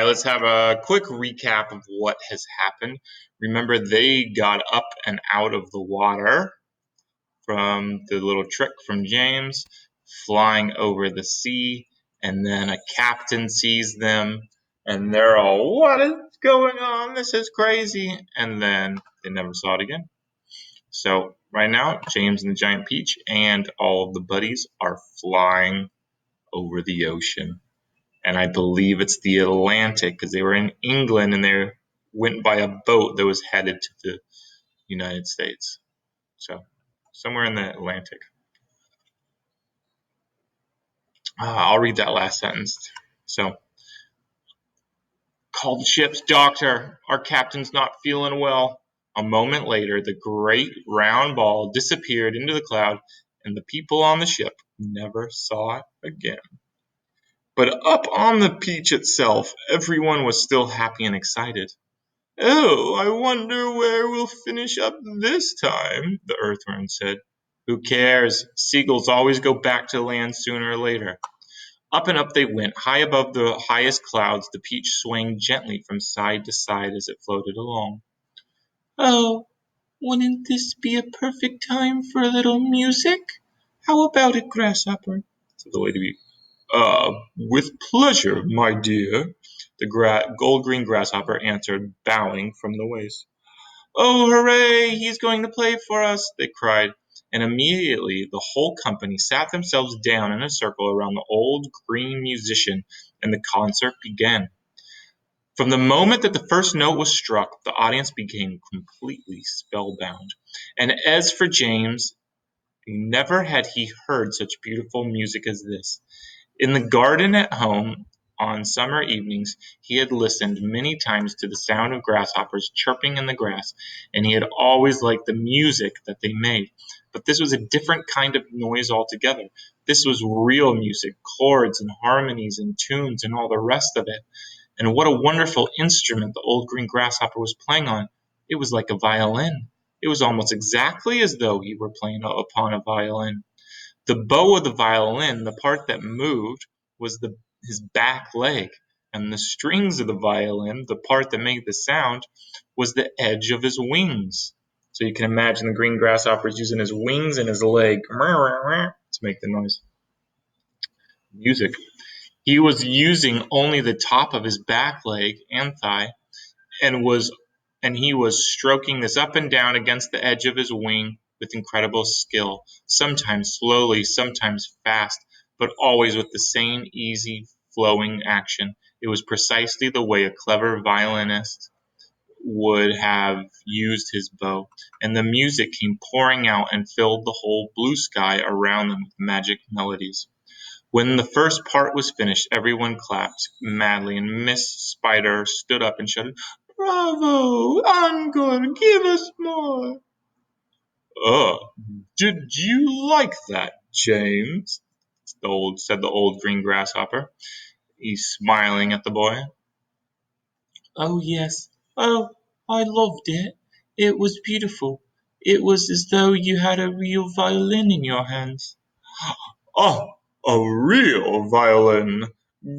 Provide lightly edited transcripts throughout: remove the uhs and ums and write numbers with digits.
right, let's have a quick recap of what has happened. Remember, they got up and out of the water from the little trick from James, flying over the sea, and then a captain sees them, and they're all, "What is going on? This is crazy." And then they never saw it again. So, right now, James and the Giant Peach and all of the buddies are flying over the ocean. And I believe it's the Atlantic because they were in England and they went by a boat that was headed to the United States. So somewhere in the Atlantic. I'll read that last sentence. So, call the ship's doctor. Our captain's not feeling well. A moment later, the great round ball disappeared into the cloud, and the people on the ship never saw it again. But up on the beach itself, everyone was still happy and excited. "Oh, I wonder where we'll finish up this time," the earthworm said. "Who cares? Seagulls always go back to land sooner or later." Up and up they went, high above the highest clouds, the peach swaying gently from side to side as it floated along. "Oh, wouldn't this be a perfect time for a little music? How about it, Grasshopper?" said the lady. With pleasure, my dear," the gold-green grasshopper answered, bowing from the waist. "Oh, hooray! He's going to play for us!" they cried, and immediately the whole company sat themselves down in a circle around the old green musician, and the concert began. From the moment that the first note was struck, the audience became completely spellbound. And as for James, never had he heard such beautiful music as this. In the garden at home, on summer evenings, he had listened many times to the sound of grasshoppers chirping in the grass, and he had always liked the music that they made. But this was a different kind of noise altogether. This was real music, chords and harmonies and tunes and all the rest of it. And what a wonderful instrument the old green grasshopper was playing on. It was like a violin. It was almost exactly as though he were playing upon a violin. The bow of the violin, the part that moved, was his back leg, and the strings of the violin, the part that made the sound, was the edge of his wings. So you can imagine the green grasshopper is using his wings and his leg to make the noise. Music. He was using only the top of his back leg and thigh, and he was stroking this up and down against the edge of his wing with incredible skill, sometimes slowly, sometimes fast, but always with the same easy, flowing action. It was precisely the way a clever violinist would have used his bow, and the music came pouring out and filled the whole blue sky around them with magic melodies. When the first part was finished, everyone clapped madly, and Miss Spider stood up and shouted, "Bravo! Encore! Give us more!" "Oh, did you like that, James?" said the old green grasshopper. He's smiling at the boy. "Oh, yes. Oh, I loved it. It was beautiful. It was as though you had a real violin in your hands." "Oh, a real violin!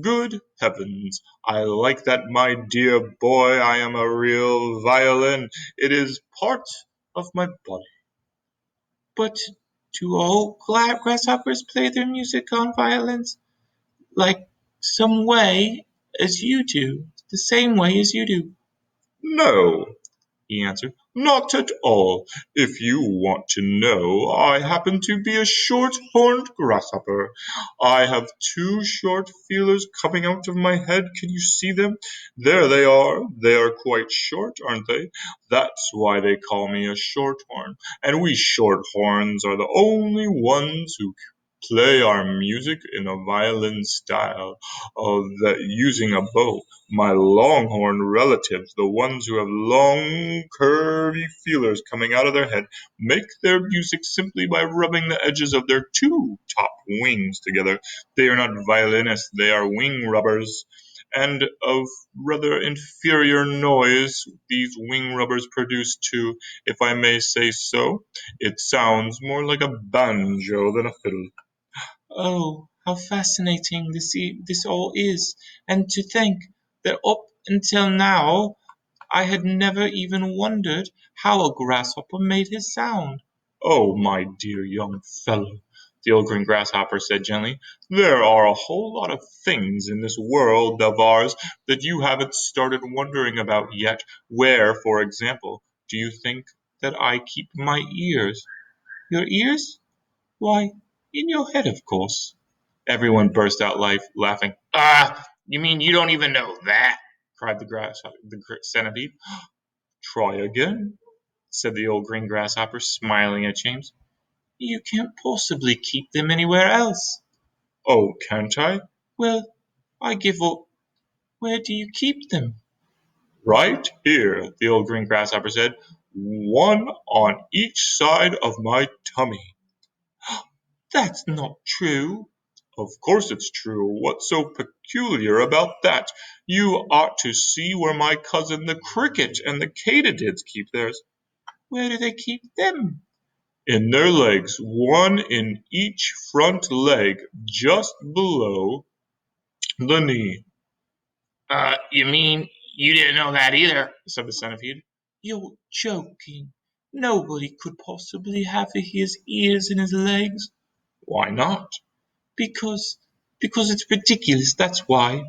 Good heavens! I like that, my dear boy. I am a real violin. It is part of my body." "But do all grasshoppers play their music on violins, like some way as you do, the same way as you do?" "No," he answered, "not at all. If you want to know, I happen to be a short-horned grasshopper. I have two short feelers coming out of my head. Can you see them? There they are. They are quite short, aren't they? That's why they call me a shorthorn. And we shorthorns are the only ones who play our music in a violin style, that using a bow. My longhorn relatives, the ones who have long, curvy feelers coming out of their head, make their music simply by rubbing the edges of their two top wings together. They are not violinists, they are wing rubbers. And of rather inferior noise these wing rubbers produce too, if I may say so. It sounds more like a banjo than a fiddle. "Oh, how fascinating this all is, and to think that up until now I had never even wondered how a grasshopper made his sound. Oh, my dear young fellow, the old green grasshopper said gently, there are a whole lot of things in this world of ours that you haven't started wondering about yet. Where, for example, do you think that I keep my ears? Your ears? Why, in your head, of course. Everyone burst out laughing. Ah, you mean you don't even know that? Cried the centipede. Try again, said the old green grasshopper, smiling at James. You can't possibly keep them anywhere else. Oh, can't I? Well, I give up. Where do you keep them? Right here, the old green grasshopper said, one on each side of my tummy. That's not true. Of course it's true. What's so peculiar about that? You ought to see where my cousin the cricket and the katydids keep theirs. Where do they keep them? In their legs, one in each front leg, just below the knee. You mean you didn't know that either? Said the centipede. You're joking. Nobody could possibly have his ears in his legs. Why not? Because because it's ridiculous, that's why.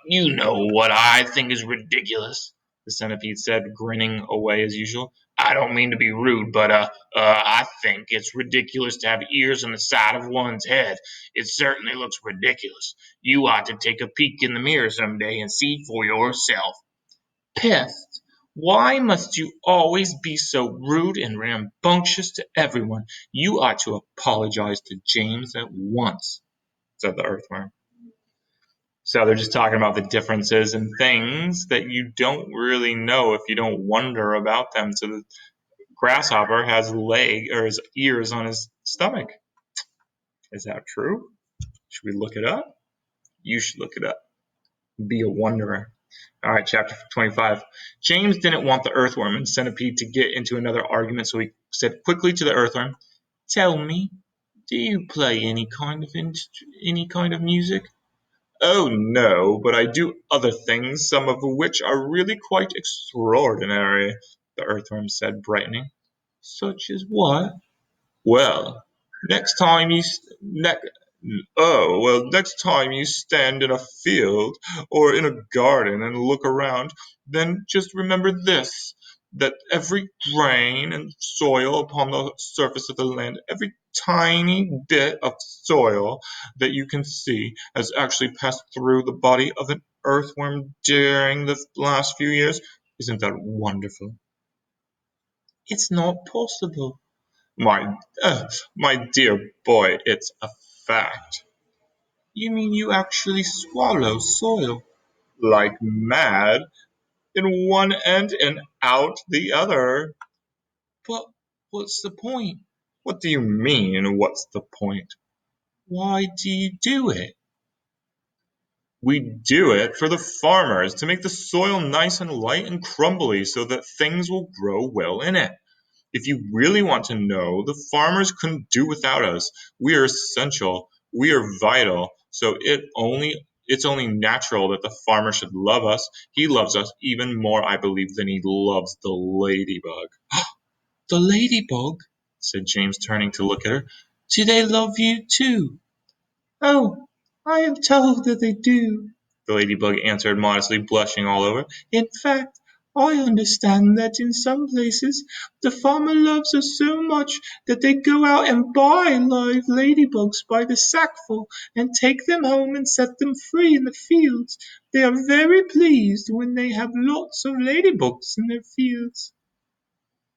You know what I think is ridiculous, the centipede said, grinning away as usual. I don't mean to be rude, but I think it's ridiculous to have ears on the side of one's head. It certainly looks ridiculous. You ought to take a peek in the mirror some day and see for yourself. Pest, why must you always be so rude and rambunctious to everyone? You ought to apologize to James at once, said the earthworm. So they're just talking about the differences in things that you don't really know if you don't wonder about them. So the grasshopper has leg or his ears on his stomach. Is that true? Should we look it up? You should look it up. Be a wonderer. All right, chapter 25. James didn't want the earthworm and centipede to get into another argument, so he said quickly to the earthworm, "Tell me, do you play any kind of music?" "Oh, no, but I do other things, some of which are really quite extraordinary," the earthworm said, brightening. "Such as what?" "Well, next time you ne- next time you stand in a field or in a garden and look around, then just remember this, that every grain and soil upon the surface of the land, every tiny bit of soil that you can see, has actually passed through the body of an earthworm during the last few years. Isn't that wonderful?" "It's not possible." My, my dear boy, it's a fact." "You mean you actually swallow soil?" "Like mad, in one end and out the other." "But what's the point?" "What do you mean, what's the point?" "Why do you do it?" "We do it for the farmers, to make the soil nice and light and crumbly so that things will grow well in it. If you really want to know, the farmers couldn't do without us. We are essential. We are vital. So it's only natural that the farmer should love us. He loves us even more, I believe, than he loves the ladybug." "The ladybug?" said James, turning to look at her. "Do they love you too?" "Oh, I am told that they do," the ladybug answered modestly, blushing all over. "In fact, I understand that in some places the farmer loves us so much that they go out and buy live ladybugs by the sackful and take them home and set them free in the fields. They are very pleased when they have lots of ladybugs in their fields."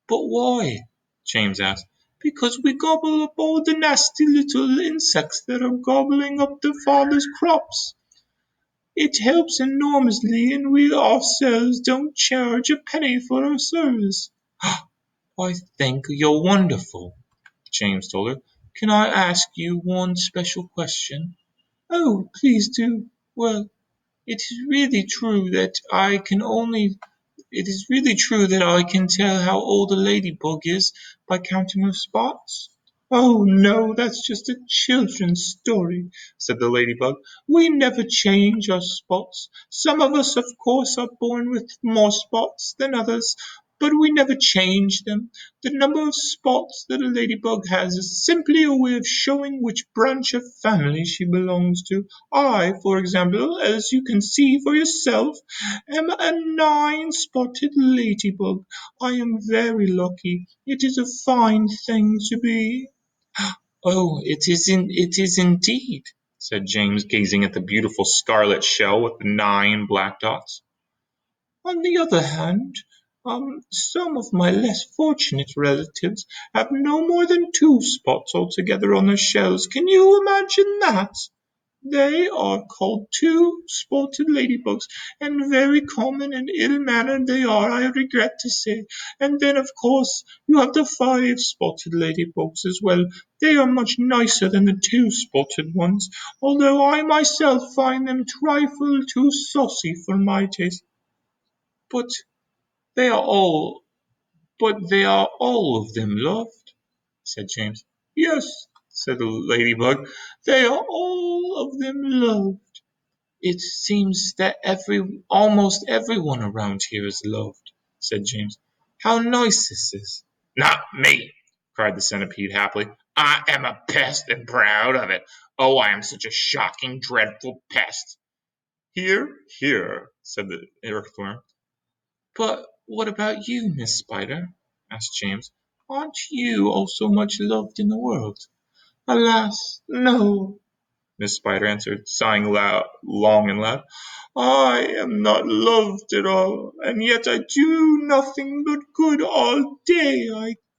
"But why?" James asked. "Because we gobble up all the nasty little insects that are gobbling up the father's crops. It helps enormously, and we ourselves don't charge a penny for our service." "I think you're wonderful," James told her. "Can I ask you one special question?" "Oh, please do. Well, it is really true that I can tell how old a ladybug is by counting her spots?" Oh, no, that's just a children's story, said the ladybug. We never change our spots. Some of us, of course, are born with more spots than others, but we never change them. The number of spots that a ladybug has is simply a way of showing which branch of family she belongs to. I, for example, as you can see for yourself, am a nine-spotted ladybug. I am very lucky. It is a fine thing to be. "Oh, it is indeed," said James, gazing at the beautiful scarlet shell with the 9 black dots. "On the other hand, some of my less fortunate relatives have no more than 2 spots altogether on their shells. Can you imagine that? They are called two-spotted ladybugs, and very common and ill-mannered they are, I regret to say. And then, of course, you have the 5-spotted ladybugs as well. They are much nicer than the 2-spotted ones, although I myself find them trifle too saucy for my taste. But they are all, but they are all of them loved," said James. "Yes," said the ladybug, "they are all of them loved." "It seems that almost everyone around here is loved," said James. "How nice this is!" "Not me!" cried the centipede happily. "I am a pest and proud of it. Oh, I am such a shocking, dreadful pest!" "Hear, hear!" said the earthworm. "But what about you, Miss Spider?" asked James. "Aren't you also much loved in the world?" "Alas, no!" Miss Spider answered, sighing long and loud. "I am not loved at all, and yet I do nothing but good all day.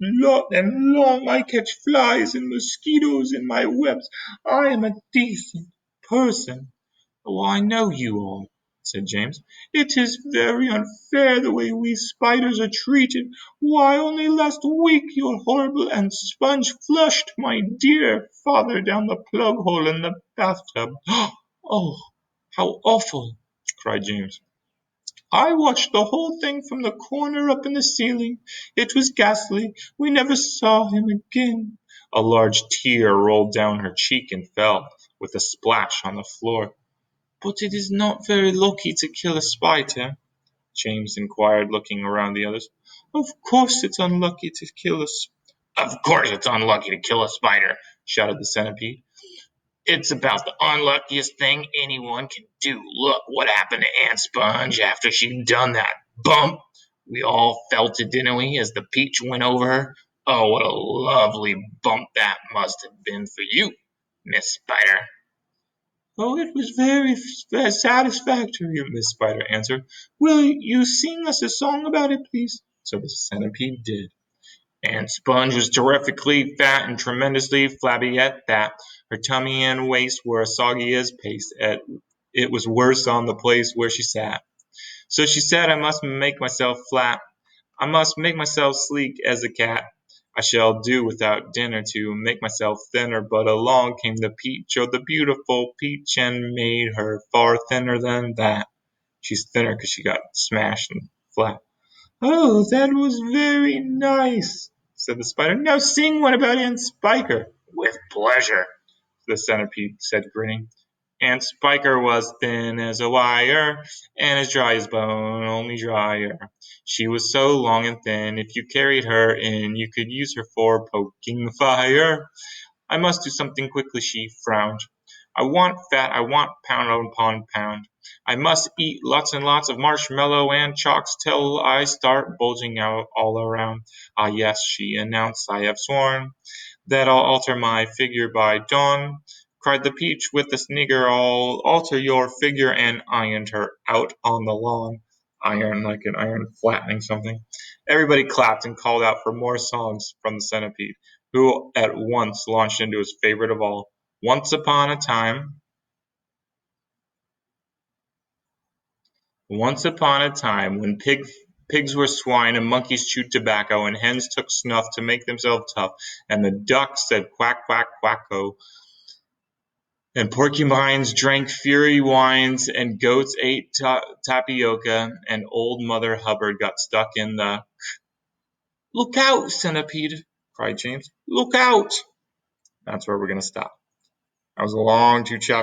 And long I catch flies and mosquitoes in my webs. I am a decent person." "Oh, I know you are," said James. "It is very unfair the way we spiders are treated. Why, only last week your horrible Aunt Sponge flushed my dear father down the plug hole in the bathtub." "Oh, how awful!" cried James. "I watched the whole thing from the corner up in the ceiling. It was ghastly. We never saw him again." A large tear rolled down her cheek and fell with a splash on the floor. "But it is not very lucky to kill a spider?" James inquired, looking around the others. "Of course it's unlucky to kill a "Of course it's unlucky to kill a spider," shouted the centipede. "It's about the unluckiest thing anyone can do. Look what happened to Aunt Sponge after she'd done that bump. We all felt it, didn't we, as the peach went over her? Oh, what a lovely bump that must have been for you, Miss Spider." "Oh, it was very satisfactory," Miss Spider answered. "Will you sing us a song about it, please?" So the centipede did. Aunt Sponge was terrifically fat and tremendously flabby at that. Her tummy and waist were as soggy as paste. It was worse on the place where she sat. So she said, "I must make myself flat. I must make myself sleek as a cat. I shall do without dinner to make myself thinner." But along came the peach, oh the beautiful peach, and made her far thinner than that. She's thinner because she got smashed and flat. "Oh, that was very nice," said the spider. "Now sing one about Aunt Spiker." "With pleasure," the centipede said, grinning. Aunt Spiker was thin as a wire, and as dry as bone, only drier. She was so long and thin, if you carried her in, you could use her for poking the fire. "I must do something quickly," she frowned. "I want fat, I want pound upon pound. I must eat lots and lots of marshmallow and chalks till I start bulging out all around. Ah yes," she announced, "I have sworn that I'll alter my figure by dawn." Cried the peach with a snigger, "I'll alter your figure," and ironed her out on the lawn. Iron like an iron flattening something. Everybody clapped and called out for more songs from the centipede, who at once launched into his favorite of all, Once upon a time, when pigs were swine, and monkeys chewed tobacco, and hens took snuff to make themselves tough, and the ducks said quack, quack, quacko, and porcupines drank fury wines, and goats ate tapioca, and old Mother Hubbard got stuck in the... "Look out, centipede!" cried James. "Look out!" That's where we're going to stop. That was a long 2 chapters.